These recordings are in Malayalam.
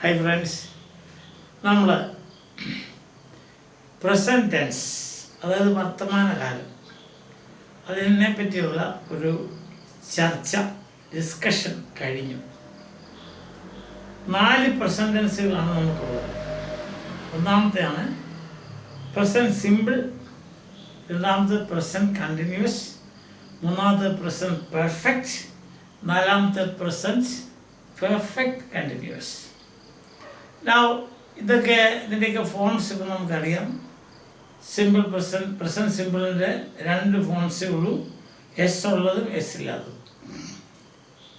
Hi friends, നമ്മൾ പ്രസൻറ്റ് ടെൻസ് അതായത് വർത്തമാനകാലം അതിനെ പറ്റിയുള്ള ഒരു ചർച്ച ഡിസ്കഷൻ കഴിഞ്ഞു. 4 പ്രസൻറ്റ് ടെൻസുകളാണ് നമുക്കുള്ളത്. ഒന്നാമത്തെയാണ് പ്രസൻറ്റ് സിമ്പിൾ, രണ്ടാമത്തെ പ്രസൻറ്റ് കണ്ടിന്യൂസ്, മൂന്നാമത്തെ പ്രസൻറ്റ് പെർഫെക്റ്റ്, നാലാമത്തെ പ്രസൻറ്റ് പെർഫെക്റ്റ് കണ്ടിന്യൂസ്. ഇതിൻ്റെയൊക്കെ ഫോംസ് ഇപ്പോൾ നമുക്കറിയാം. സിമ്പിൾ പ്രസൻറ്റ് സിമ്പിളിൻ്റെ 2 ഫോംസേ ഉള്ളൂ, എസ് ഉള്ളതും എസ് ഇല്ലാത്തതും.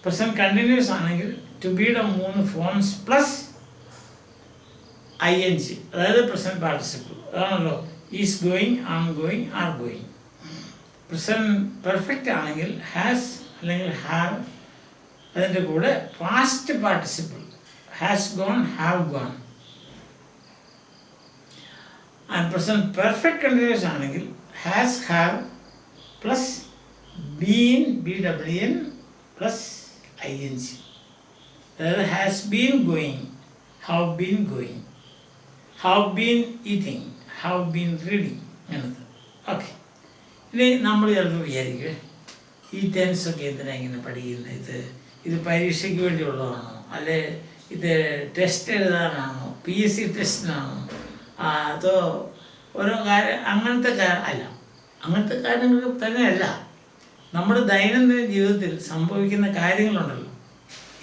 പ്രസൻറ്റ് കണ്ടിന്യൂസ് ആണെങ്കിൽ ടു ബിയുടെ 3 ഫോംസ് പ്ലസ് ING, അതായത് പ്രസൻറ്റ് പാർട്ടിസിപ്പിൾ. അതാണല്ലോ is going, am going, are going. Present perfect ആണെങ്കിൽ ഹാസ് അല്ലെങ്കിൽ ഹാവ്, അതിൻ്റെ കൂടെ past participle has gone, have gone. And present perfect continuous ആണെങ്കിൽ has, have plus been, BWN plus ING. അതായത് has been going, have been going, have been eating, have been reading എന്നത്. ഓക്കെ, ഇനി നമ്മൾ ചിലപ്പോൾ വിചാരിക്കുക ഈ ടെൻസൊക്കെ എന്തിനാണ് ഇങ്ങനെ പഠിക്കുന്നത്? ഇത് പരീക്ഷയ്ക്ക് വേണ്ടിയുള്ളതാണോ, അല്ലെ ഇത് ടെസ്റ്റ് എഴുതാനാണോ, PSC ടെസ്റ്റിനാണോ, അതോ ഓരോ കാര്യം അങ്ങനത്തെ അല്ല. അങ്ങനത്തെ കാര്യങ്ങൾ തന്നെയല്ല, നമ്മുടെ ദൈനംദിന ജീവിതത്തിൽ സംഭവിക്കുന്ന കാര്യങ്ങളുണ്ടല്ലോ,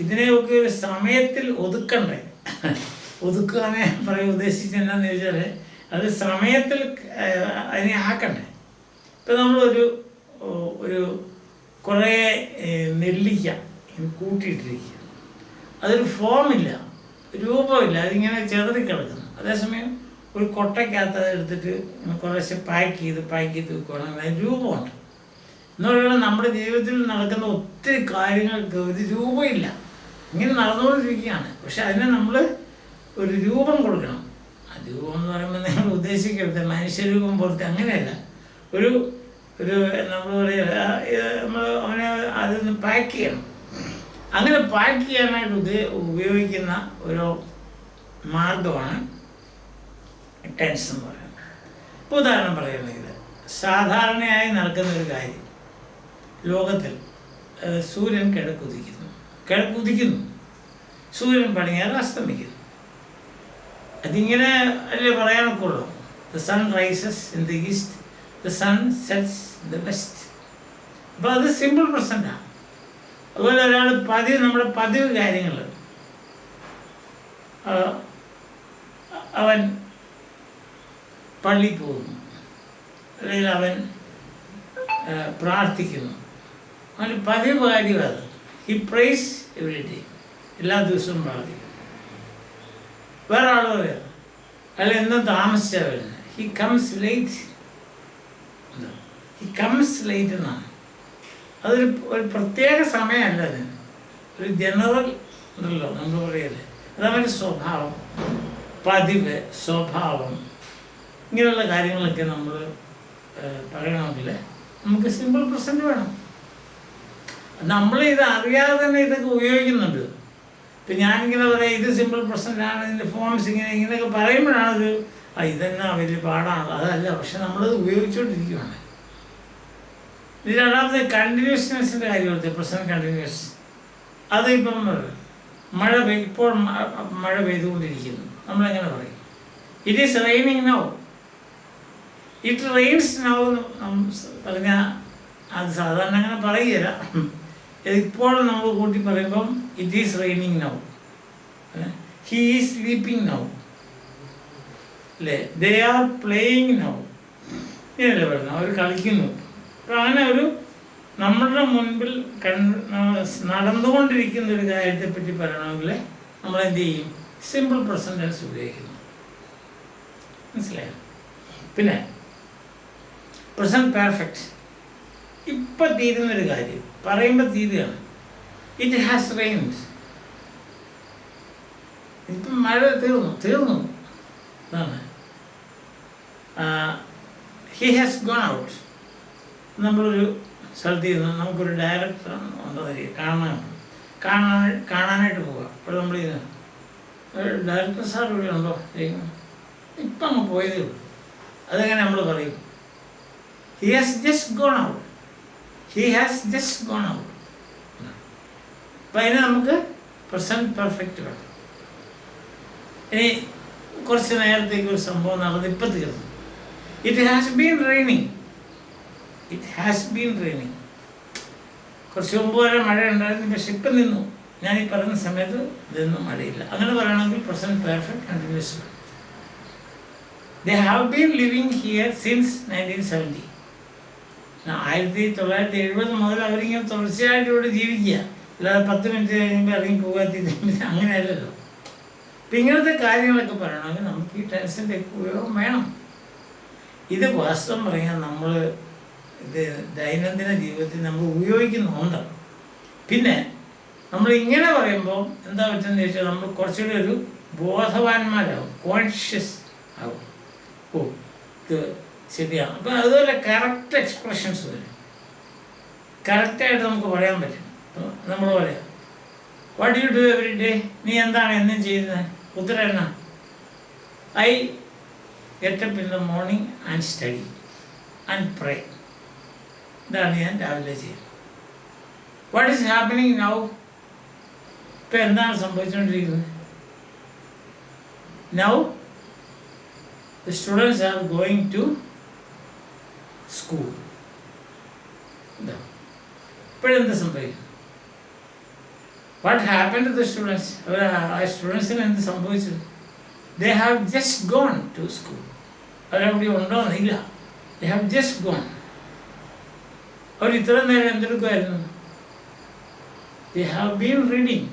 ഇതിനെയൊക്കെ ഒരു സമയത്തിൽ ഒതുക്കണ്ടേ. ഒതുക്കാനേ ഉദ്ദേശിച്ചത് എന്താണെന്ന് ചോദിച്ചാൽ അത് സമയത്തിൽ അതിനെ ആക്കണ്ടേ. ഇപ്പം നമ്മളൊരു കുറേ നെല്ലിക്ക കൂട്ടിയിട്ടിരിക്കുക, അതൊരു ഫോമില്ല, രൂപമില്ല, അതിങ്ങനെ ചെതറിക്കിടക്കുന്നു. അതേസമയം ഒരു കൊട്ടയ്ക്കകത്ത് അത് എടുത്തിട്ട് കുറേശ്ശെ പാക്ക് ചെയ്ത് വെക്കുകയാണെങ്കിൽ അതിന് രൂപമുണ്ട്. എന്ന് പറയുന്നത് നമ്മുടെ ജീവിതത്തിൽ നടക്കുന്ന ഒത്തിരി കാര്യങ്ങൾക്ക് ഒരു രൂപമില്ല, ഇങ്ങനെ നടന്നുകൊണ്ടിരിക്കുകയാണ്. പക്ഷെ അതിനെ നമ്മൾ ഒരു രൂപം കൊടുക്കണം. ആ രൂപം എന്ന് പറയുമ്പോൾ നിങ്ങൾ ഉദ്ദേശിക്കരുത് മനുഷ്യരൂപം പോലത്തെ, അങ്ങനെയല്ല. ഒരു നമ്മൾ അവനെ അതൊന്ന് പാക്ക് ചെയ്യണം. അങ്ങനെ പാക്ക് ചെയ്യാനായിട്ട് ഉപയോഗിക്കുന്ന ഒരു മാർഗമാണ് ടെൻസ് എന്ന് പറയുന്നത്. ഇപ്പോൾ ഉദാഹരണം പറയുകയാണെങ്കിൽ സാധാരണയായി നടക്കുന്നൊരു കാര്യം, ലോകത്തിൽ സൂര്യൻ കിഴക്കുദിക്കുന്നു, സൂര്യൻ പടിഞ്ഞാറ് അസ്തമിക്കുന്നു. അതിങ്ങനെ അല്ലേ പറയാനൊക്കെയുള്ളൂ. The sun rises in the east, the sun sets in the west. അപ്പോൾ അത് സിമ്പിൾ പ്രസൻറ്റാണ്. അതുപോലെ ഒരാൾ നമ്മുടെ പതിവ് കാര്യങ്ങൾ, അവൻ പള്ളിയിൽ പോകുന്നു, അല്ലെങ്കിൽ അവൻ പ്രാർത്ഥിക്കുന്നു, അവന് പതിവ് കാര്യം അത്. ഹി പ്രേസ് എവറി ഡേ, എല്ലാ ദിവസവും പ്രാർത്ഥിക്കും. വേറെ ആൾ പറയാം അയാൾ എന്നും താമസിച്ചാൽ വരുന്നത്, ഹി കംസ് ലേറ്റ് എന്നാണ്. അതൊരു പ്രത്യേക സമയമല്ല, അതിന് ഒരു ജനറൽ ഉണ്ടല്ലോ നമ്മൾ പറയല്ലേ. അതവൻ്റെ സ്വഭാവം, പതിവ്, സ്വഭാവം, ഇങ്ങനെയുള്ള കാര്യങ്ങളൊക്കെ നമ്മൾ പറയണമെങ്കിൽ നമുക്ക് സിമ്പിൾ പ്രസൻറ്റ് വേണം. നമ്മളിത് അറിയാതെ തന്നെ ഇതൊക്കെ ഉപയോഗിക്കുന്നുണ്ട്. ഇപ്പം ഞാനിങ്ങനെ പറയാം ഇത് സിമ്പിൾ പ്രസൻറ്റാണ്, ഇതിൻ്റെ ഫോംസ് ഇങ്ങനെയൊക്കെ പറയുമ്പോഴാണത് ഇതെന്നാ വലിയ പാടാണല്ലോ. അതല്ല, പക്ഷെ നമ്മളത് ഉപയോഗിച്ചുകൊണ്ടിരിക്കുകയാണ്. ഇത് രണ്ടാമത്തെ കണ്ടിന്യൂസ്നെസ്സിൻ്റെ കാര്യം എടുത്തത്, പ്രസൻറ്റ് കണ്ടിന്യൂസ്. അത് ഇപ്പം ഇപ്പോൾ മഴ പെയ്തുകൊണ്ടിരിക്കുന്നു, നമ്മളെങ്ങനെ പറയും? It is raining now, it rains now പറഞ്ഞാൽ അത് സാധാരണ അങ്ങനെ പറയുകയില്ല. ഇപ്പോൾ നമ്മൾ കൂട്ടി പറയുമ്പം it is raining now, he is sleeping now, അല്ലേ, ദേ ആർ പ്ലേയിങ് നൗ, ഇങ്ങനെയല്ലേ പറയുന്നത്, അവർ കളിക്കുന്നു. അപ്പം അങ്ങനെ നമ്മളുടെ മുൻപിൽ നടന്നുകൊണ്ടിരിക്കുന്ന ഒരു കാര്യത്തെപ്പറ്റി പറയണമെങ്കിൽ നമ്മൾ എന്ത് ചെയ്യും? സിമ്പിൾ പ്രസൻറ്റ് ടെൻസ് ഉപയോഗിക്കുന്നു. മനസ്സിലായോ? പിന്നെ പ്രസൻറ്റ് പെർഫെക്റ്റ്, ഇപ്പം തീരുന്നൊരു കാര്യം പറയുമ്പോൾ തീരുകയാണ്. ഇറ്റ് ഹാസ് റെയിൻഡ്, ഇപ്പം മഴ തീർന്നു അതാണ്. ഹി ഹാസ് ഗോൺ ഔട്ട്, നമ്മളൊരു സ്ഥലത്ത് ചെയ്യുന്നു, നമുക്കൊരു ഡയറക്ടർ ഉണ്ടോ കാണാനായിട്ട് പോവുക. അപ്പോൾ നമ്മൾ ഡയറക്ടർ സാർ ഇവിടെ ഉണ്ടോ? ഇപ്പം അങ്ങ് പോയതേ ഉള്ളൂ. അതെങ്ങനെ നമ്മൾ പറയും? He has just gone out. He has just gone out. അപ്പം അതിന് നമുക്ക് പ്രസൻറ്റ് പെർഫെക്റ്റ് വേണം. ഇനി കുറച്ച് നേരത്തേക്ക് ഒരു സംഭവം നടന്ന് ഇപ്പം തീർന്നു. It has been raining. It has been raining. കുറച്ച് മുമ്പ് വരെ മഴ ഉണ്ടായിരുന്നു, പക്ഷെ ഇപ്പം നിന്നു. ഞാൻ ഈ പറയുന്ന സമയത്ത് ഇതൊന്നും മഴയില്ല. അങ്ങനെ പറയണമെങ്കിൽ പ്രസൻറ്റ് പെർഫെക്റ്റ് കണ്ടിന്യൂസ് വേണം. They have been living here since 1970. 1970 മുതൽ അവരിങ്ങനെ തുടർച്ചയായിട്ട് ഇവിടെ ജീവിക്കുക. അല്ലാതെ 10 മിനിറ്റ് കഴിയുമ്പോൾ ഇറങ്ങി പോകാത്ത അങ്ങനെയല്ലല്ലോ. അപ്പം ഇങ്ങനത്തെ കാര്യങ്ങളൊക്കെ പറയണമെങ്കിൽ നമുക്ക് ഈ ടെൻസിൻ്റെ ഉപയോഗം വേണം. ഇത് വാസ്തവം പറയാൻ നമ്മൾ ഇത് ദൈനംദിന ജീവിതത്തിൽ നമ്മൾ ഉപയോഗിക്കുന്നുണ്ട്. പിന്നെ നമ്മൾ ഇങ്ങനെ പറയുമ്പോൾ എന്താ പറ്റുന്നത് ചോദിച്ചാൽ നമ്മൾ കുറച്ചുകൂടി ഒരു ബോധവാന്മാരാകും, കോൺഷ്യസ് ആകും. ഓ ഇത് ശരിയാണ്. അപ്പം അതുപോലെ കറക്റ്റ് എക്സ്പ്രഷൻസ് വരും. കറക്റ്റായിട്ട് നമുക്ക് പറയാൻ പറ്റും. നമ്മൾ പറയാം, what you do every day? നീ എന്താണ് എന്നും ചെയ്യുന്നത്? ഉത്തരം എന്നാ? I get up in the morning and study and pray. ഇതാണ് ഞാൻ രാവിലെ ചെയ്യുന്നത്. What is happening now? ഇപ്പം എന്താണ് സംഭവിച്ചുകൊണ്ടിരിക്കുന്നത്? Now the students are going to school. ഇപ്പോഴെന്ത് സംഭവിക്കും? What happen to the students? ആ സ്റ്റുഡൻസിന് എന്ത് സംഭവിച്ചു? They have just gone to school. അവരവിടെ ഉണ്ടോന്നില്ല. They have just gone. അവർ ഇത്ര നേരം എന്തെടുക്കുമായിരുന്നു? They have been reading.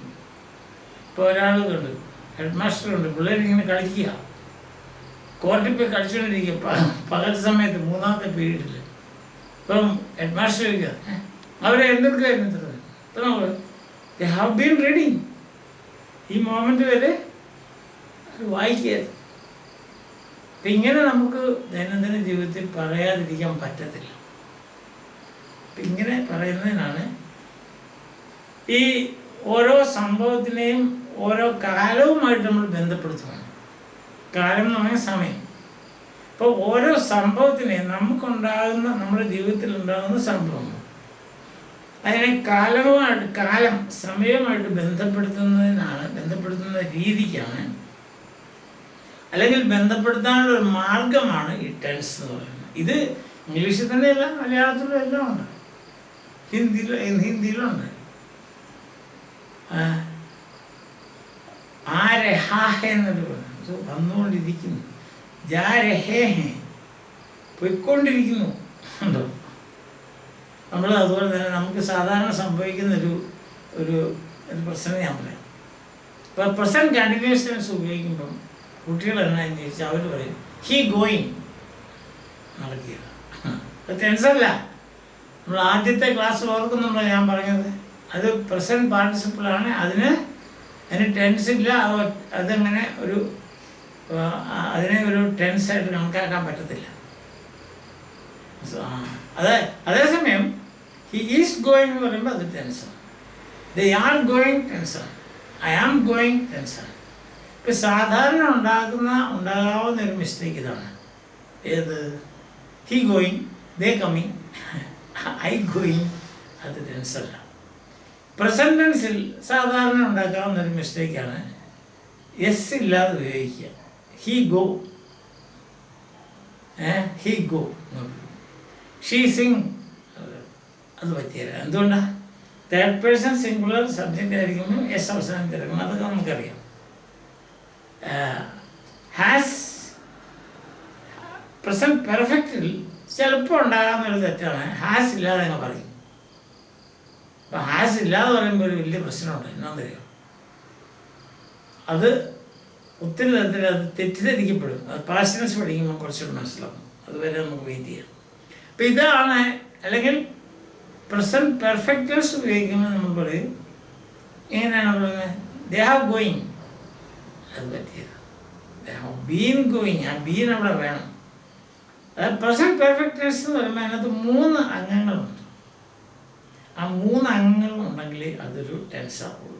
ഇപ്പോൾ ഒരാൾ കണ്ടു, ഹെഡ് മാസ്റ്റർ ഉണ്ട്, പിള്ളേരിങ്ങനെ കളിക്കുക, കോർട്ടിൽ പോയി കളിച്ചുകൊണ്ടിരിക്കുക പകൽ സമയത്ത് 3ാമത്തെ പീരീഡിൽ. ഇപ്പം ഹെഡ് മാസ്റ്റർ ചോദിക്കുക, അവരെ എന്തെടുക്കുമായിരുന്നു ഇത്ര? ഇപ്പം നമ്മൾ ദേ ഹാവ് ബീൻ റീഡിങ്. ഈ മോമെൻ്റ് വരെ അത് വായിക്കുകയായിരുന്നു. അപ്പം ഇങ്ങനെ നമുക്ക് ദൈനംദിന ജീവിതത്തിൽ പറയാതിരിക്കാൻ പറ്റത്തില്ല. അപ്പം ഇങ്ങനെ പറയുന്നതിനാണ് ഈ ഓരോ സംഭവത്തിനെയും ഓരോ കാലവുമായിട്ട് നമ്മൾ ബന്ധപ്പെടുത്തുകയാണ്. കാലം എന്ന് പറഞ്ഞാൽ സമയം. അപ്പോൾ ഓരോ സംഭവത്തിനെയും നമുക്കുണ്ടാകുന്ന നമ്മുടെ ജീവിതത്തിൽ ഉണ്ടാകുന്ന സംഭവങ്ങൾ അതിനെ കാലം സമയവുമായിട്ട് ബന്ധപ്പെടുത്തുന്ന രീതിക്കാണ്, അല്ലെങ്കിൽ ബന്ധപ്പെടുത്താനുള്ള ഒരു മാർഗമാണ് ഈ ടെൻസ് എന്ന് പറയുന്നത്. ഇത് ഇംഗ്ലീഷിൽ തന്നെയല്ല, മലയാളത്തിലും എല്ലാം ഉണ്ട്, ഹിന്ദിയിലുണ്ട്. ആ രഹാഹ എന്നൊരു വന്നുകൊണ്ടിരിക്കുന്നു, ജാ രഹേ ഹേ, പോയിക്കൊണ്ടിരിക്കുന്നു ഉണ്ടോ. നമ്മൾ അതുപോലെ തന്നെ നമുക്ക് സാധാരണ സംഭവിക്കുന്ന ഒരു പ്രശ്നം ഞാൻ പറയാം. ഇപ്പോൾ പ്രസൻറ്റ് കണ്ടിന്യൂസ് ടെൻസ് ഉപയോഗിക്കുമ്പം കുട്ടികൾ എന്നാന്ന് ചോദിച്ചാൽ അവർ പറയും ഹീ ഗോയിങ് നടക്കുക. അത് ടെൻസല്ല. നമ്മൾ ആദ്യത്തെ ക്ലാസ്സിൽ ഓർക്കുന്നുണ്ടോ ഞാൻ പറഞ്ഞത്? അത് പ്രസൻറ്റ് പാർട്ടിസിപ്പിളാണ്. അതിന് ടെൻസ് ഇല്ല. അതങ്ങനെ അതിനെ ഒരു ടെൻസായിട്ട് കണക്കാക്കാൻ പറ്റത്തില്ല. അതേസമയം ഹി ഈസ് ഗോയിങ് എന്ന് പറയുമ്പോൾ അത് ടെൻസാണ്. ദേ ആർ ഗോയിങ് ടെൻസാണ്. ഐ ആം ഗോയിങ് ടെൻസാണ്. ഇപ്പം സാധാരണ ഉണ്ടാകാവുന്ന ഒരു മിസ്റ്റേക്ക് ഇതാണ്. ഏത്? He going, they coming, I going. അത് ടെൻസല്ല. പ്രസൻറ്റ് ടെൻസിൽ സാധാരണ ഉണ്ടാക്കാവുന്ന ഒരു മിസ്റ്റേക്കാണ് എസ് ഇല്ലാതെ ഉപയോഗിക്കുക. He go, he go. She Singh, അത് പറ്റിയല്ല. എന്തുകൊണ്ടാണ്? തേർഡ് പേഴ്സൺ സിംഗുലർ സബ്ജക്റ്റ് ആയിരിക്കുമ്പോൾ എസ് അവസാനം തിരക്കണം. അതൊക്കെ നമുക്കറിയാം. ഹാസ് പ്രസൻറ്റ് പെർഫെക്റ്റിൽ ചിലപ്പോൾ ഉണ്ടാകാവുന്നൊരു തെറ്റാണ് ഹാസ് ഇല്ലാതെ അങ്ങ് പറയും. അപ്പോൾ ഹാസ് ഇല്ലാതെ പറയുമ്പോൾ ഒരു വലിയ പ്രശ്നമുണ്ട്. എന്നാന്നറിയാം, അത് ഒത്തിരി തരത്തിൽ അത് തെറ്റിദ്ധരിക്കപ്പെടും. അത് പാസ്റ്റ് ടെൻസ് പഠിക്കുമ്പോൾ കുറച്ചുകൂടി മനസ്സിലാവും. അതുവരെ നമുക്ക് വെയിറ്റ് ചെയ്യാം. അപ്പോൾ ഇതാണ്. അല്ലെങ്കിൽ പ്രസൻറ്റ് പെർഫെക്റ്റ് ടെൻസ് ഉപയോഗിക്കുമ്പോൾ നമ്മൾ പറയും എങ്ങനെയാണ് പറയുന്നത്? ദേ ഹാവ് ഗോയിങ്, അത് പറ്റിയത്. ദേ ഹാവ് ബീൻ ഗോയിങ്, ആ ബീൻ അവിടെ വേണം. അതായത് പ്രസൻറ്റ് പെർഫെക്റ്റ് ടെൻസ് എന്ന് പറയുമ്പോൾ അതിനകത്ത് 3 അംഗങ്ങളുണ്ട്. ആ 3 അംഗങ്ങളുണ്ടെങ്കിൽ അതൊരു ടെൻസ് ആവുള്ളൂ.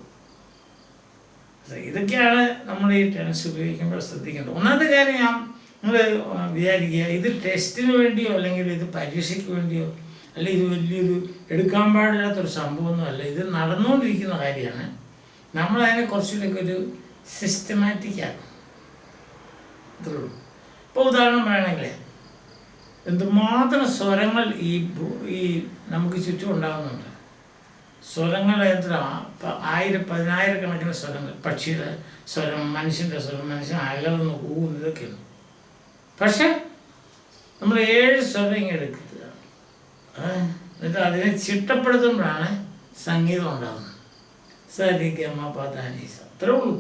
ഇതൊക്കെയാണ് നമ്മൾ ഈ ടെൻസ് ഉപയോഗിക്കുമ്പോൾ ശ്രദ്ധിക്കേണ്ടത്. ഒന്നാമത്തെ കാര്യം നിങ്ങൾ വിചാരിക്കുക, ഇത് ടെസ്റ്റിന് വേണ്ടിയോ അല്ലെങ്കിൽ ഇത് പരീക്ഷയ്ക്ക് വേണ്ടിയോ അല്ലെങ്കിൽ ഇത് വലിയൊരു എടുക്കാൻ പാടില്ലാത്തൊരു സംഭവമൊന്നുമല്ല. ഇത് നടന്നുകൊണ്ടിരിക്കുന്ന കാര്യമാണ്. നമ്മളതിനെ കുറച്ചുകൂടെയൊക്കെ ഒരു സിസ്റ്റമാറ്റിക് ആക്കും, അത്രേ ഉള്ളൂ. ഇപ്പോൾ ഉദാഹരണം പറയുകയാണെങ്കിൽ എന്തുമാത്രം സ്വരങ്ങൾ ഈ നമുക്ക് ചുറ്റും ഉണ്ടാകുന്നുണ്ട്. സ്വരങ്ങൾ എത്ര 1000-10,000 സ്വരങ്ങൾ, പക്ഷിയുടെ സ്വരം, മനുഷ്യൻ്റെ സ്വരം, മനുഷ്യൻ അകർന്ന് കൂവുന്നു, ഇതൊക്കെയാണ്. പക്ഷെ നമ്മൾ 7 സ്വരം ഇങ്ങനെ എടുക്കുക, എന്നിട്ട് അതിനെ ചിട്ടപ്പെടുത്തുമ്പോഴാണ് സംഗീതം ഉണ്ടാകുന്നത്. സരിഗമപദനിസ, അത്രേ ഉള്ളൂ.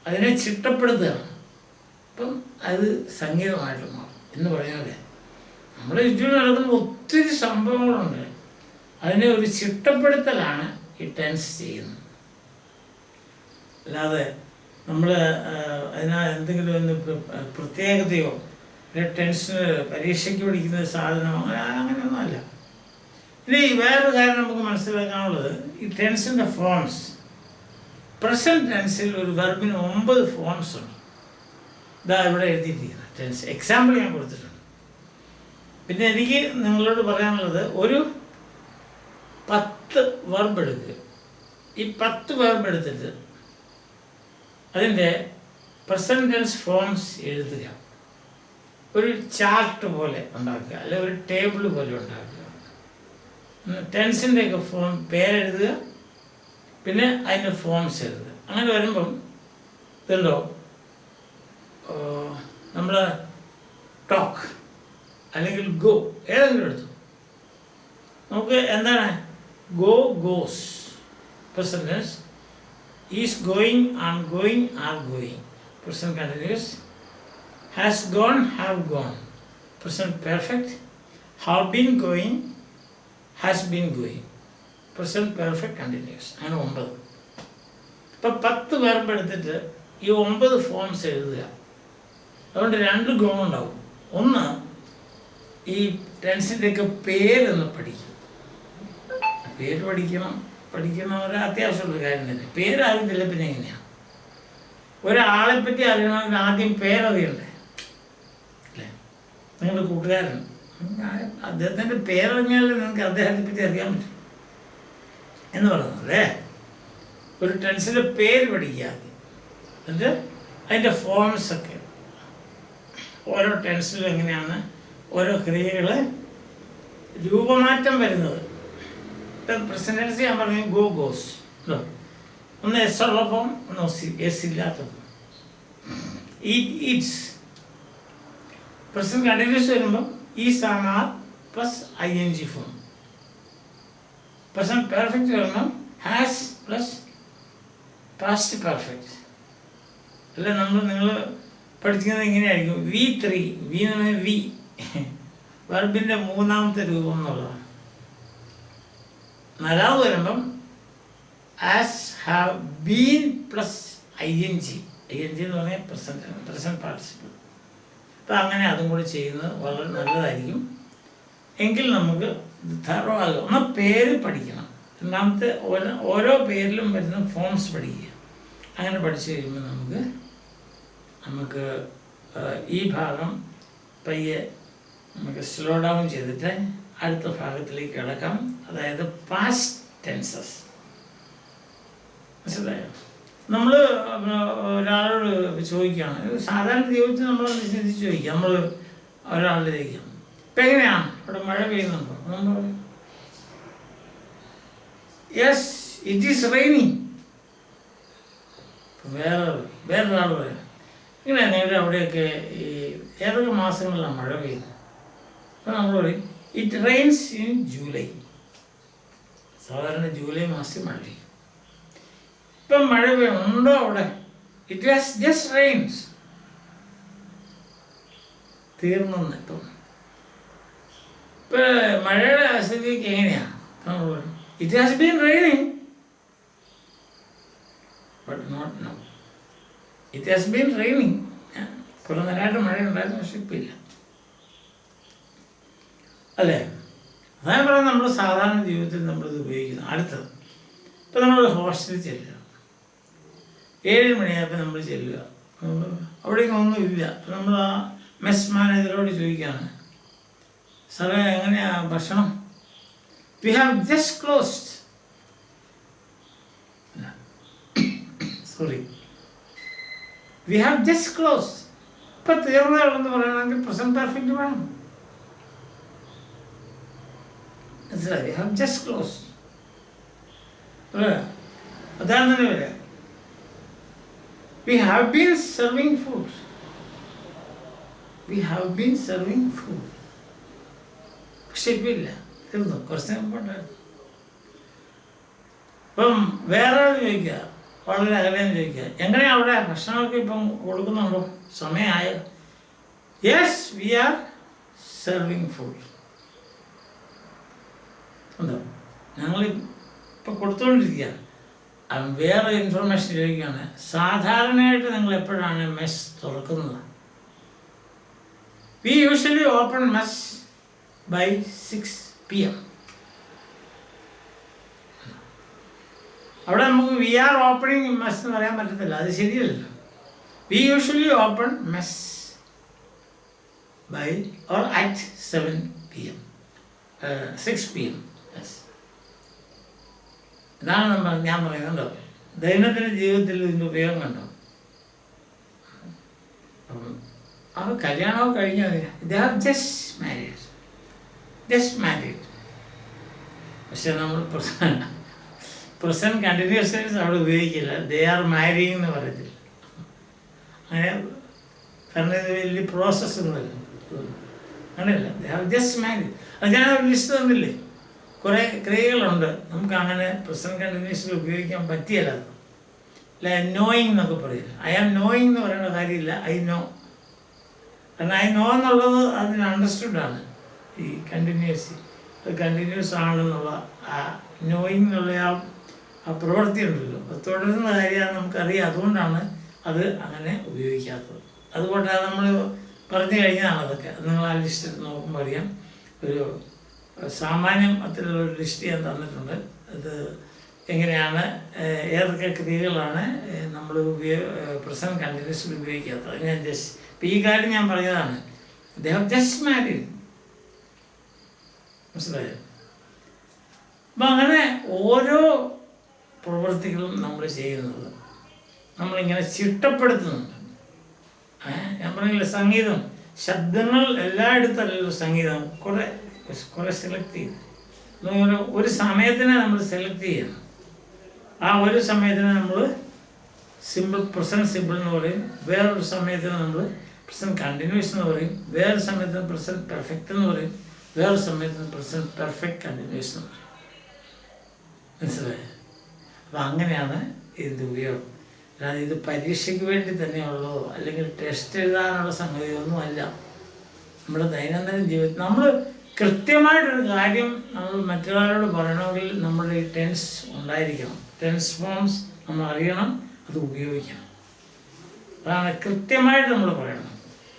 അതിനെ ചിട്ടപ്പെടുത്തുകയാണ്. അപ്പം അത് സംഗീതമായിട്ട് മാറും എന്ന് പറഞ്ഞാൽ നമ്മുടെ ചുറ്റും നടക്കുന്ന ഒത്തിരി സംഭവങ്ങളുണ്ട്. അതിനെ ഒരു ചിട്ടപ്പെടുത്തലാണ് ഈ ടെൻസ് ചെയ്യുന്നത്. അല്ലാതെ നമ്മൾ എന്തെങ്കിലും ഒന്ന് പ്രത്യേകതയോ ടെൻഷന് പരീക്ഷയ്ക്ക് പഠിക്കുന്ന സാധനമോ അങ്ങനെയൊന്നും അല്ല. ഇനി വേറൊരു കാര്യം നമുക്ക് മനസ്സിലാക്കാനുള്ളത്, ഈ ടെൻസിൻ്റെ ഫോംസ്. പ്രസൻറ്റ് ടെൻസിൽ ഒരു വെർബിന് 9 ഫോംസ് ഉണ്ട്. ഇതാ ഇവിടെ എഴുതിയിട്ടിരിക്കുന്നത് ടെൻസ്. എക്സാമ്പിൾ ഞാൻ കൊടുത്തിട്ടുണ്ട്. പിന്നെ എനിക്ക് നിങ്ങളോട് പറയാനുള്ളത്, ഒരു 10 വെർബ് എടുക്കുക. ഈ 10 വെർബ് എടുത്തിട്ട് അതിൻ്റെ പ്രസൻറ്റ് ടെൻസ് ഫോംസ് എഴുതുക. ഒരു ചാർട്ട് പോലെ ഉണ്ടാക്കുക, അല്ലെങ്കിൽ ഒരു ടേബിൾ പോലെ ഉണ്ടാക്കുക. ടെൻസിൻ്റെയൊക്കെ ഫോം പേരെഴുതുക, പിന്നെ അതിൻ്റെ ഫോംസ് എഴുതുക. അങ്ങനെ വരുമ്പം ഇതുണ്ടോ, നമ്മൾ ടോക്ക് അല്ലെങ്കിൽ ഗോ ഏതെങ്കിലും എടുത്തു. നമുക്ക് എന്താണ് go, goes. Present tense is going, am going, are going. Present continuous. Has gone, have gone. Present perfect. Have been going, has been going. Present perfect continuous. അങ്ങനെ 9. ഇപ്പം 10 വെർബ് എടുത്തിട്ട് ഈ 9 ഫോംസ് എഴുതുക. അതുകൊണ്ട് 2 ഗുണമുണ്ടാവും. ഒന്ന്, ഈ ടെൻസിൻ്റെയൊക്കെ പേരൊന്ന് പഠിക്കും. പേര് പഠിക്കുന്നവരെ അത്യാവശ്യമുള്ള കാര്യം തന്നെ. പേരറിയത്തില്ല പിന്നെ എങ്ങനെയാണ്? ഒരാളെപ്പറ്റി അറിയണമെങ്കിൽ ആദ്യം പേരറിയണ്ടേ അല്ലേ? നിങ്ങളുടെ കൂട്ടുകാരൻ, അദ്ദേഹത്തിൻ്റെ പേരറിഞ്ഞാൽ നിങ്ങൾക്ക് അദ്ദേഹത്തെ പറ്റി അറിയാൻ പറ്റും എന്ന് പറയുന്നത് അല്ലേ? ഒരു ടെൻസിൻ്റെ പേര് പഠിക്കുക ആദ്യം, എന്നിട്ട് അതിൻ്റെ ഫോംസൊക്കെ ഓരോ ടെൻസിലും എങ്ങനെയാണ് ഓരോ ക്രിയകൾ രൂപമാറ്റം വരുന്നത്. ഇപ്പം പ്രസന്റ് ടെൻസ് ഞാൻ പറഞ്ഞു ഗോ, ഗോസ്. ഒന്ന് എസ് ഉള്ള ഫോം, ഒന്ന് എസ് ഇല്ലാത്ത ഫോം. ഈറ്റ്സ്. പ്രസന്റ് കണ്ടിന്യൂസ് വരുമ്പം is, am, are plus ING form. Present perfect വരുമ്പം ഹാസ് പ്ലസ് പാസ്റ്റ് പെർഫെക്റ്റ്. അല്ല, നിങ്ങൾ പഠിക്കുന്നത് എങ്ങനെയായിരിക്കും? V3. വി എന്ന് പറഞ്ഞാൽ വി വെർബിൻ്റെ 3ാമത്തെ രൂപം എന്നുള്ളതാണ്. 4ാമത് വരുമ്പം as, have, been plus ING എന്ന് പറഞ്ഞാൽ പ്രസൻറ്റ് പാർട്ടിസിപ്പിൾ. അപ്പം അങ്ങനെ അതും കൂടി ചെയ്യുന്നത് വളരെ നല്ലതായിരിക്കും. എങ്കിൽ നമുക്ക് തറോ ആകും. എന്നാൽ പേര് പഠിക്കണം. രണ്ടാമത്തെ ഓരോ പേരിലും വരുന്ന ഫോംസ് പഠിക്കുക. അങ്ങനെ പഠിച്ചു കഴിയുമ്പോൾ നമുക്ക് ഈ ഭാഗം പയ്യെ നമുക്ക് സ്ലോ ഡൗൺ ചെയ്തിട്ട് അടുത്ത ഭാഗത്തിലേക്ക് കിടക്കാം. അതായത് പാസ്റ്റ് ടെൻസസ്. മനസ്സിലായോ? നമ്മൾ ഒരാളോട് ചോദിക്കുകയാണ്, സാധാരണ ജീവിതത്തിൽ നമ്മളൊന്ന് ചിന്തിച്ച് ചോദിക്കുക. നമ്മൾ ഒരാളുടെ ചോദിക്കാം, ഇപ്പം എങ്ങനെയാണ് ഇവിടെ മഴ പെയ്യുന്നുണ്ടോ? നമ്മൾ പറയും യെസ് ഇറ്റ് ഈസ് റെയിനിങ്. വേറൊരാൾ പറയാം, ഇങ്ങനെ നിങ്ങളുടെ അവിടെയൊക്കെ ഈ ഏതൊക്കെ മാസങ്ങളിലാണ് മഴ പെയ്യുന്നത്? അപ്പോൾ നമ്മൾ പറയും ഇറ്റ് റെയിൻസ് ഇൻ ജൂലൈ. സാധാരണ ജൂലൈ മാസത്തിൽ മഴ പെയ്യും. ഇപ്പം മഴ ഉണ്ടോ അവിടെ? It has just rains. തീർന്നെന്ന്. ഇപ്പം മഴയുടെ സ്ഥിതിക്ക് എങ്ങനെയാണ്? നമ്മൾ പറയും it has been raining but not now. It has been raining. കുറേ നേരമായിട്ട് മഴ ഉണ്ടായിരുന്നു, പക്ഷെ ഇപ്പം ഇല്ല അല്ലേ? അതാണ് പറയുന്നത് നമ്മൾ സാധാരണ ജീവിതത്തിൽ നമ്മളിത് ഉപയോഗിക്കുന്നത്. അടുത്തത്, ഇപ്പം നമ്മൾ ഹോസ്റ്റലിൽ ചെല്ലുക. 7 മണിയായപ്പോൾ നമ്മൾ ചെല്ലുക. അവിടേക്കും ഒന്നുമില്ല. നമ്മൾ ആ മെസ് മാനേജറോട് ചോദിക്കുകയാണ്, സാറേ എങ്ങനെയാ ഭക്ഷണം? We have just closed. Sorry, we have just closed. ഇപ്പം തീർന്നതെന്ന് പറയണമെങ്കിൽ പ്രസന്റ് പെർഫെക്റ്റ് വേണം. മനസ്സിലായി? We have just closed. അതാണ് തന്നെ വരിക. We have been serving food. We have been serving food. പക്ഷെ ഇപ്പം ഇല്ല, തീർന്നു. കുറച്ച് ഇമ്പോർട്ടൻ്റ്. ഇപ്പം വേറെ ആൾ ചോദിക്കുക, വളരെ അകലെന്ന് ചോദിക്കുക, എങ്ങനെയാണ് അവിടെ ഭക്ഷണമൊക്കെ ഇപ്പം കൊടുക്കുന്നുണ്ടോ? സമയമായോ? Yes, we are serving food. ഉണ്ടോ? ഞങ്ങൾ ഇപ്പം കൊടുത്തുകൊണ്ടിരിക്കുകയാണ്. വേറെ ഇൻഫർമേഷൻ ചോദിക്കുകയാണ്, സാധാരണയായിട്ട് നിങ്ങൾ എപ്പോഴാണ് മെസ് തുറക്കുന്നത്? We usually open mess by 6 PM. അവിടെ നമുക്ക് വി ആർ ഓപ്പണിങ് മെസ് എന്ന് പറയാൻ പറ്റത്തില്ല, അത് ശരിയല്ലല്ലോ. We usually open mess by or at 7 PM, 6 PM. Yes, ഇതാണ് ഞാൻ പറയുന്നുണ്ടോ. ദൈനംദിന ജീവിതത്തിൽ ഇതിൻ്റെ ഉപയോഗം കണ്ടോ? അത് കല്യാണമൊക്കെ കഴിഞ്ഞാൽ ദേ ആർ ജസ്റ്റ് മാരീഡ്. പക്ഷെ നമ്മൾ പ്രസന്റ് കണ്ടിന്യൂസ് ടെൻസ് അവിടെ ഉപയോഗിക്കില്ല. ദേ ആർ മാരിങ് എന്ന് പറയത്തില്ല. അങ്ങനെ പറഞ്ഞത് വലിയ പ്രോസസ്സൊന്നുമല്ല, അങ്ങനെയല്ല. They are just married. അത് ഞാൻ ലിസ്റ്റ് തന്നില്ലേ, കുറേ ക്രിയകളുണ്ട്. നമുക്ക് അങ്ങനെ പ്രസന്റ് കണ്ടിന്യൂസിൽ ഉപയോഗിക്കാൻ പറ്റിയല്ല. അല്ല, നോയിങ് എന്നൊക്കെ പറയില്ല. ഐ ആം നോയിങ് എന്ന് പറയുന്ന കാര്യമില്ല, ഐ നോ. കാരണം ഐ നോ എന്നുള്ളത് അതിന് അണ്ടർസ്റ്റുഡാണ്. ഈ കണ്ടിന്യൂസ് ആണെന്നുള്ള ആ നോയിങ് എന്നുള്ള ആ പ്രവൃത്തി ഉണ്ടല്ലോ, അത് തുടരുന്ന കാര്യമാണ് നമുക്കറിയാം. അതുകൊണ്ടാണ് അത് അങ്ങനെ ഉപയോഗിക്കാത്തത്. അതുകൊണ്ട് നമ്മൾ പറഞ്ഞു കഴിഞ്ഞതാണ് അതൊക്കെ. നിങ്ങൾ ആ ലിസ്റ്റ് നോക്കുമ്പോൾ അറിയാം. ഒരു സാമാന്യം അത്തരത്തിലുള്ള ഒരു ലിസ്റ്റ് ഞാൻ തന്നിട്ടുണ്ട്. അത് എങ്ങനെയാണ്, ഏതൊക്കെ ക്രിയകളാണ് നമ്മൾ പ്രസന്റ് കണ്ടിന്യൂസിൽ ഉപയോഗിക്കാത്തത്. ഞാൻ ജസ്റ്റ് ഇപ്പം ഈ കാര്യം ഞാൻ പറഞ്ഞതാണ്. ദേ ഹാവ് ജസ്റ്റ് മാരീഡ്. മനസ്സിലായോ? അപ്പം അങ്ങനെ ഓരോ പ്രവൃത്തികളും നമ്മൾ ചെയ്യുന്നത് നമ്മളിങ്ങനെ ചിട്ടപ്പെടുത്തുന്നുണ്ട്. ഞാൻ പറഞ്ഞില്ല, സംഗീതം, ശബ്ദങ്ങൾ എല്ലായിടത്തല്ലല്ലോ സംഗീതം. കുറേ സെലക്ട് ചെയ്ത് ഒരു സമയത്തിനെ നമ്മൾ സെലക്ട് ചെയ്യണം. ആ ഒരു സമയത്തിന് നമ്മൾ സിമ്പിൾ പ്രസൻറ്റ് സിമ്പിൾ എന്ന് പറയും. വേറൊരു സമയത്തിന് നമ്മൾ പ്രസൻറ്റ് കണ്ടിന്യൂസ് എന്ന് പറയും. വേറൊരു സമയത്തിന് പ്രസൻറ്റ് പെർഫെക്റ്റ് എന്ന് പറയും. വേറൊരു സമയത്തിന് പ്രസൻറ്റ് പെർഫെക്റ്റ് കണ്ടിന്യൂസ് എന്ന് പറയും. മനസ്സിലായോ? അപ്പം അങ്ങനെയാണ് ഇതിൻ്റെ ഉപയോഗം. അല്ലാതെ ഇത് പരീക്ഷയ്ക്ക് വേണ്ടി തന്നെയുള്ളതോ അല്ലെങ്കിൽ ടെസ്റ്റ് എഴുതാനുള്ള സംഗതിയൊന്നും അല്ല. നമ്മുടെ ദൈനംദിന ജീവിതത്തിൽ നമ്മൾ കൃത്യമായിട്ടൊരു കാര്യം നമ്മൾ മറ്റൊരാളോട് പറയണമെങ്കിൽ നമ്മുടെ ഈ ടെൻസ് ഉണ്ടായിരിക്കണം. ടെൻസ് ഫോംസ് നമ്മൾ അറിയണം, അത് ഉപയോഗിക്കണം. അതാണ് കൃത്യമായിട്ട് നമ്മൾ പറയണം.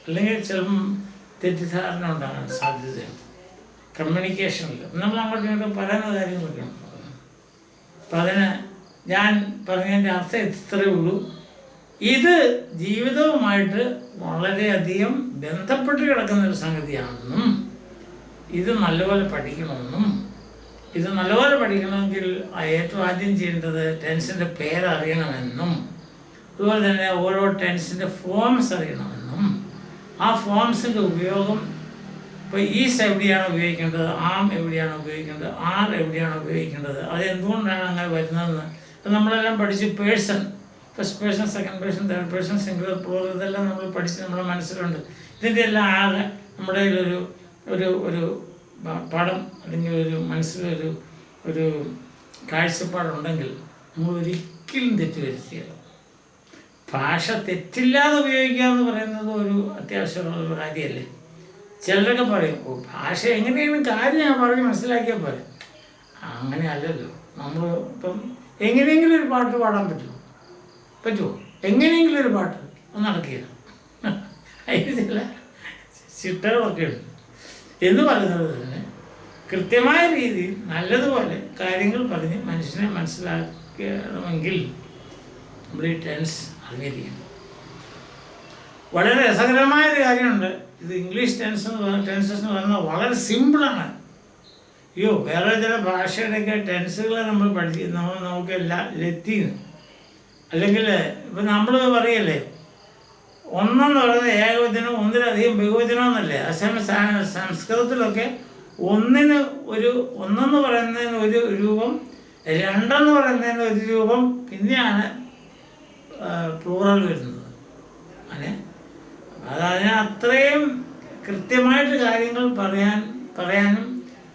അല്ലെങ്കിൽ ചിലപ്പം തെറ്റിദ്ധാരണ ഉണ്ടാകാൻ സാധ്യതയുണ്ട് കമ്മ്യൂണിക്കേഷനിൽ. നമ്മൾ അങ്ങോട്ടും ഇങ്ങോട്ടും പറയുന്ന കാര്യങ്ങളൊക്കെയാണ്. അപ്പം അതിന് ഞാൻ പറഞ്ഞതിൻ്റെ അർത്ഥം ഇത്രയേ ഉള്ളൂ. ഇത് ജീവിതവുമായിട്ട് വളരെയധികം ബന്ധപ്പെട്ട് കിടക്കുന്നൊരു സംഗതിയാണെന്നും ഇത് നല്ലപോലെ പഠിക്കണമെന്നും, ഇത് നല്ലപോലെ പഠിക്കണമെങ്കിൽ ഏറ്റവും ആദ്യം ചെയ്യേണ്ടത് ടെൻസിൻ്റെ പേരറിയണമെന്നും, അതുപോലെ തന്നെ ഓരോ ടെൻസിൻ്റെ ഫോംസ് അറിയണമെന്നും, ആ ഫോംസിൻ്റെ ഉപയോഗം ഇപ്പോൾ ഈസ് എവിടെയാണ് ഉപയോഗിക്കേണ്ടത്, ആം എവിടെയാണ് ഉപയോഗിക്കേണ്ടത്, ആർ എവിടെയാണ് ഉപയോഗിക്കേണ്ടത്, അത് എന്തുകൊണ്ടാണ് അങ്ങനെ വരുന്നതെന്ന് ഇപ്പം നമ്മളെല്ലാം പഠിച്ച് person, first person, second person, third person, singular plural, ഇതെല്ലാം നമ്മൾ പഠിച്ച് നമ്മുടെ മനസ്സിലുണ്ട്. ഇതിൻ്റെ എല്ലാം ആകെ നമ്മുടെ ഒരു ഒരു ഒരു പടം അല്ലെങ്കിൽ ഒരു മനസ്സിലൊരു ഒരു കാഴ്ചപ്പാടുണ്ടെങ്കിൽ നമ്മൾ ഒരിക്കലും തെറ്റുവരുത്തിയല്ല. ഭാഷ തെറ്റില്ലാതെ ഉപയോഗിക്കുക എന്ന് പറയുന്നത് ഒരു അത്യാവശ്യമുള്ള കാര്യമല്ലേ. ചിലരൊക്കെ പറയും, ഓ ഭാഷ എങ്ങനെയാണ് കാര്യം ഞാൻ പറഞ്ഞ് മനസ്സിലാക്കിയാൽ പോരെ. അങ്ങനെ അല്ലല്ലോ. നമ്മൾ ഇപ്പം എങ്ങനെയെങ്കിലും ഒരു പാട്ട് പാടാൻ പറ്റുമോ? എങ്ങനെയെങ്കിലും ഒരു പാട്ട് ഒന്ന് നടക്കുകയില്ല. അതിന് ചില ചിട്ടകളൊക്കെ ഉണ്ട്. എന്ന് പറയുന്നത് തന്നെ കൃത്യമായ രീതിയിൽ നല്ലതുപോലെ കാര്യങ്ങൾ പറഞ്ഞ് മനുഷ്യനെ മനസ്സിലാക്കണമെങ്കിൽ നമ്മൾ ഈ ടെൻസ് അറിഞ്ഞിരിക്കണം. വളരെ രസകരമായൊരു കാര്യമുണ്ട്. ഇത് ഇംഗ്ലീഷ് ടെൻസസ് എന്ന് പറയുന്നത് വളരെ സിമ്പിളാണ്. വേറെ ചില ഭാഷയുടെയൊക്കെ ടെൻസുകൾ നമ്മൾ നമുക്ക് ലത്തീൻ അല്ലെങ്കിൽ ഇപ്പം നമ്മൾ പറയല്ലേ ഒന്നെന്ന് പറയുന്നത് ഏകവചനം, ഒന്നിലധികം ബഹുവചനം എന്നല്ലേ. അതേസമയം സംസ്കൃതത്തിലൊക്കെ ഒന്നെന്ന് പറയുന്നതിന് ഒരു രൂപം, രണ്ടെന്ന് പറയുന്നതിന് ഒരു രൂപം, പിന്നെയാണ് പ്ലൂറൽ വരുന്നത്. അതിന് അത്രയും കൃത്യമായിട്ട് കാര്യങ്ങൾ പറയാനും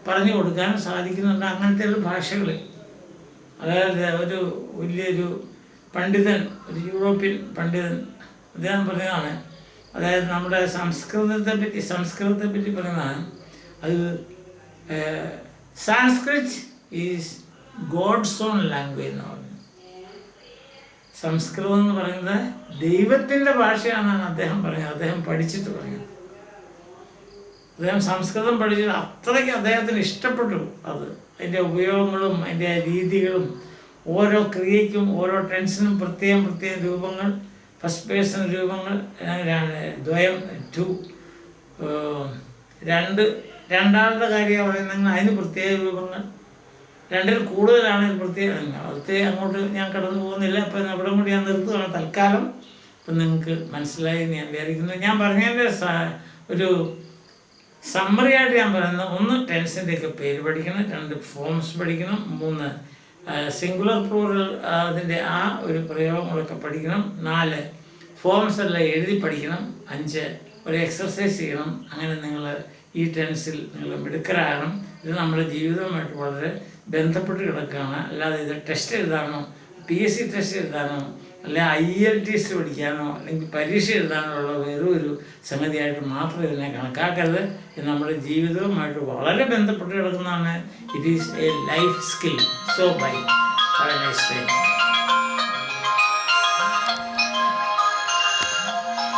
പറഞ്ഞു കൊടുക്കാനും സാധിക്കുന്നുണ്ട് അങ്ങനത്തെ ഒരു ഭാഷകൾ. അതായത് ഒരു വലിയൊരു പണ്ഡിതൻ, ഒരു യൂറോപ്യൻ പണ്ഡിതൻ, അദ്ദേഹം പറഞ്ഞതാണ്, അതായത് നമ്മുടെ സംസ്കൃതത്തെ പറ്റി പറയുന്നതാണ്, അത് Sanskrit is God's own language എന്ന് പറഞ്ഞു. സംസ്കൃതം എന്ന് പറയുന്നത് ദൈവത്തിൻ്റെ ഭാഷയാണെന്നാണ് അദ്ദേഹം പറഞ്ഞത്. അദ്ദേഹം പഠിച്ചിട്ട് പറഞ്ഞത്. അദ്ദേഹം സംസ്കൃതം പഠിച്ചിട്ട് അത്രയ്ക്ക് അദ്ദേഹത്തിന് ഇഷ്ടപ്പെട്ടു അത്. അതിൻ്റെ ഉപയോഗങ്ങളും അതിൻ്റെ രീതികളും ഓരോ ക്രിയയ്ക്കും ഓരോ ടെൻസിനും പ്രത്യേകം രൂപങ്ങൾ, ഫസ്റ്റ് പേഴ്സൺ രൂപങ്ങൾ, ദ്വയം ടു, രണ്ടാളുടെ കാര്യം പറയുന്നെങ്കിൽ അതിന് പ്രത്യേക രൂപങ്ങൾ, രണ്ടിൽ കൂടുതലാണെങ്കിൽ പ്രത്യേക. അങ്ങോട്ട് ഞാൻ കടന്നു പോകുന്നില്ല. അപ്പം അവിടെ കൂടി ഞാൻ നിർത്തുകയാണ് തൽക്കാലം. അപ്പം നിങ്ങൾക്ക് മനസ്സിലായി ഞാൻ വിചാരിക്കുന്നു. ഞാൻ പറഞ്ഞതിൻ്റെ ഒരു സമ്മറിയായിട്ട് ഞാൻ പറയുന്നത്, 1 ടെൻസിൻ്റെയൊക്കെ പേര് പഠിക്കണം, 2 ഫോംസ് പഠിക്കണം, 3 സിംഗുലർ പ്ലൂറൽ അതിൻ്റെ ആ ഒരു പ്രയോഗങ്ങളൊക്കെ പഠിക്കണം, 4 ഫോംസ് എല്ലാം എഴുതി പഠിക്കണം, 5 ഒരു എക്സർസൈസ് ചെയ്യണം. അങ്ങനെ നിങ്ങൾ ഈ ടെൻസിൽ നിങ്ങൾ മിടുക്കരാകണം. ഇത് നമ്മുടെ ജീവിതവുമായിട്ട് വളരെ ബന്ധപ്പെട്ട് കിടക്കുകയാണ്. അല്ലാതെ ഇത് ടെസ്റ്റ് എഴുതാനോ PSC ടെസ്റ്റ് എഴുതാനോ അല്ലെങ്കിൽ IELTS പഠിക്കാനോ അല്ലെങ്കിൽ പരീക്ഷ എഴുതാനോ ഉള്ള വേറൊരു സംഗതിയായിട്ട് മാത്രം ഇതിനെ കണക്കാക്കരുത്. ഇത് നമ്മുടെ ജീവിതവുമായിട്ട് വളരെ ബന്ധപ്പെട്ട് കിടക്കുന്നതാണ്. It is a life skill. So bye. Have a nice day.